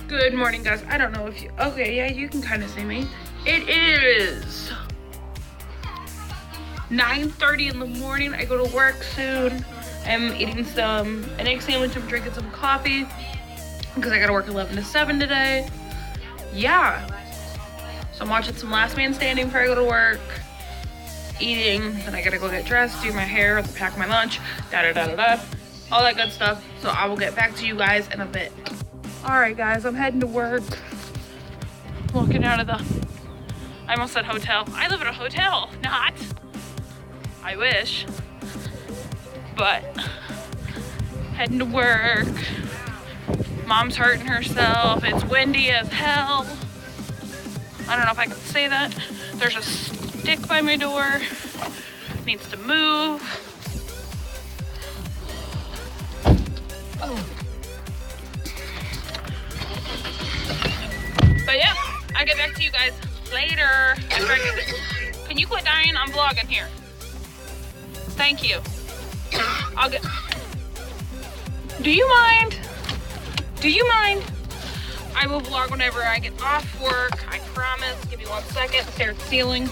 Good morning, guys. I don't know if you... Okay, yeah, you can kind of see me. It is 9:30 in the morning. I go to work soon. I'm eating an egg sandwich. I'm drinking some coffee because I got to work 11 to 7 today. Yeah. So I'm watching some Last Man Standing before I go to work. Eating. Then I got to go get dressed, do my hair, pack my lunch, da-da-da-da-da. All that good stuff. So I will get back to you guys in a bit. Alright guys, I'm heading to work. Walking out of the... I almost said hotel. I live at a hotel, not. I wish. But heading to work. Mom's hurting herself. It's windy as hell. I don't know if I can say that. There's a stick by my door. Needs to move. Oh. But yeah, I'll get back to you guys later. Can you quit dying? I'm vlogging here. Thank you. I'll get... Do you mind? Do you mind? I will vlog whenever I get off work. I promise. Give me 1 second. Stare at the ceiling.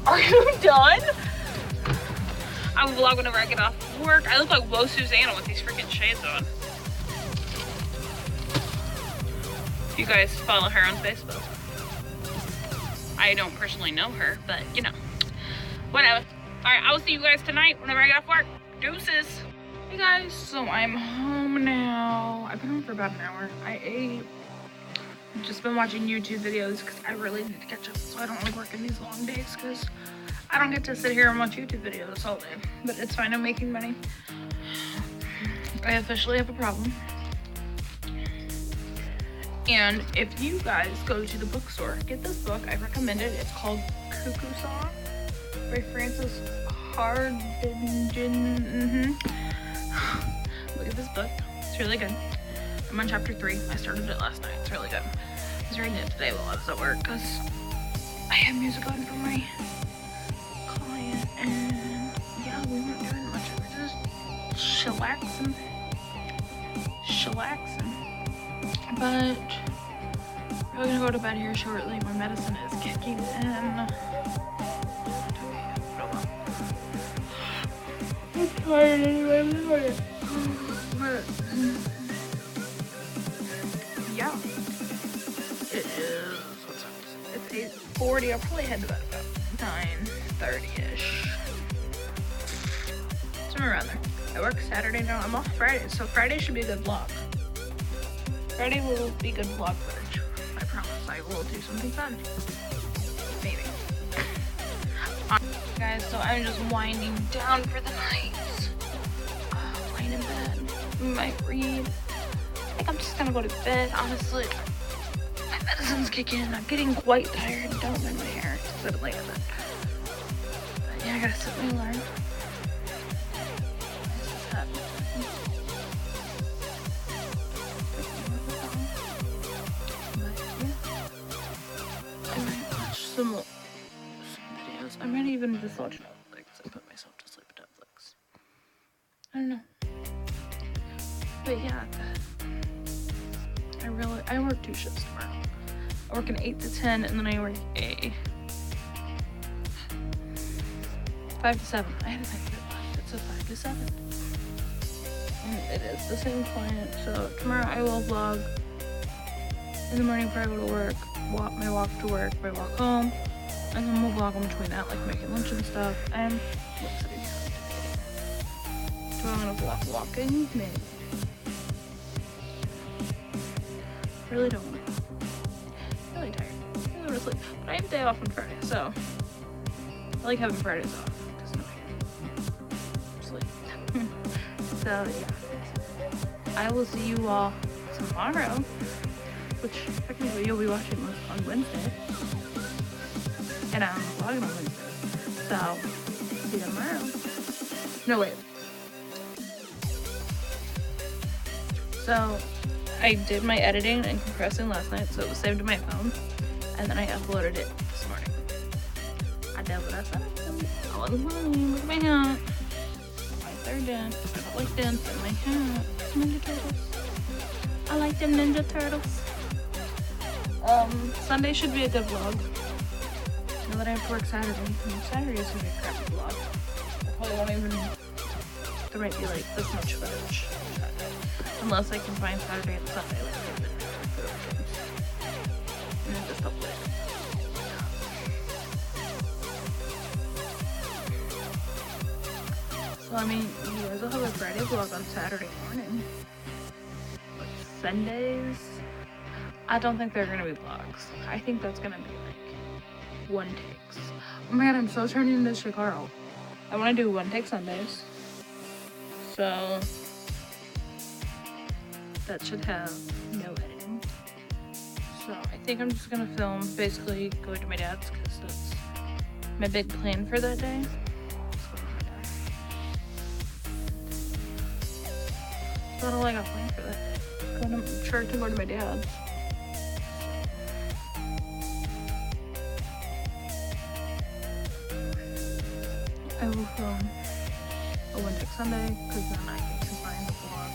Are you done? I will vlog whenever I get off work. I look like Woe Susanna with these freaking shades on. You guys follow her on Facebook. I don't personally know her, but you know, whatever. All right, I will see you guys tonight whenever I get off work. Deuces. Hey guys, so I'm home now. I've been home for about an hour. I ate. I've just been watching YouTube videos because I really need to catch up, so I don't like working these long days because I don't get to sit here and watch YouTube videos all day. But it's fine, I'm making money. I officially have a problem. And if you guys go to the bookstore, get this book. I recommend it. It's called Cuckoo Song by Frances Hardingen. Look at this book. It's really good. I'm on chapter 3. I started it last night. It's really good. I was reading it today while I was at work because I had music on for my client. And yeah, we weren't doing much. We were just chillaxing. But we're gonna go to bed here shortly. My medicine is kicking in. I'm tired anyway. But yeah, it is. What's up? It's 8:40. I'll probably head to bed about 9:30ish. Somewhere around there. I work Saturday now. I'm off Friday, so Friday should be a good vlog. Friday will be good vlog footage. I promise I will do something fun. Maybe. Guys, so I'm just winding down for the night. Laying in bed. Might read. I think I'm just gonna go to bed, honestly. My medicine's kicking in. I'm getting quite tired. Don't mind my hair. It's a bit late in bed. But yeah, I gotta set my alarm. Some videos. I might even just watch Netflix and put myself to sleep at Netflix. I don't know. But yeah, I work 2 shifts tomorrow. I work an 8 to 10 and then I work a 5 to 7. I had to think of it. It's a 5 to 7. And it is the same client. So tomorrow I will vlog in the morning before I go to work. My walk to work, my walk home, and then we'll vlog in between that, like making lunch and stuff. And what's it? So I'm gonna vlog walking, maybe. Really don't want to. Really tired. I want to sleep. But I have a day off on Friday, so I like having Fridays off because no sleep. So yeah, I will see you all tomorrow. Which technically you'll be watching on Wednesday. And I'm vlogging on Wednesday. So, see you tomorrow. No, wait. So, I did my editing and compressing last night, so it was saved to my phone. And then I uploaded it this morning. I did what I said I wasn't lying. Look at my hat. their dance. I don't like dancing. Like, Ninja Turtles. I like them Ninja Turtles. Sunday should be a good vlog. Now that I have to work Saturday. Saturday is gonna be a crappy vlog. I probably won't even. There might be like this much footage. Unless I can find Saturday and Sunday like I did for the weekends. And then just upload it. So I mean, you guys will have a Friday vlog on Saturday morning. But Sundays, I don't think they're gonna be vlogs. I think that's gonna be like one takes. Oh my god, I'm so turning into Shikaro. I want to do one take Sundays. So that should have no editing. So I think I'm just gonna film basically going to my dad's because that's my big plan for that day. That's all I got planned for that day. Going to church and go to my dad's. I will film a one take Sunday because then I can combine the vlog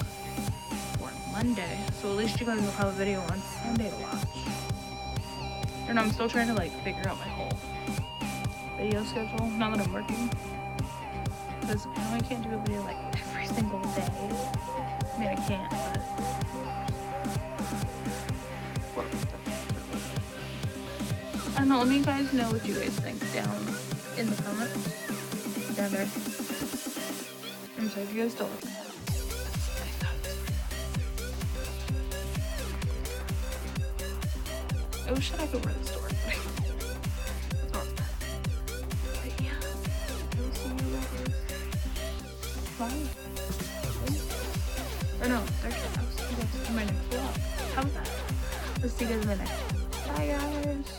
for Monday. So at least you guys will have a video on Sunday to watch. And I'm still trying to like figure out my whole video schedule now that I'm working. Because I know I can't do a video like every single day. I mean I can't, but I don't know, let me guys know what you guys think down in the comments. Down there. I'm sorry if you guys still looking at it. I wish I could wear this to work. It's not bad. But yeah. I'll see you guys. Bye. Or no, there's your house. I'll see you guys in my next vlog. How about that? I'll see you guys in the next one. Bye guys.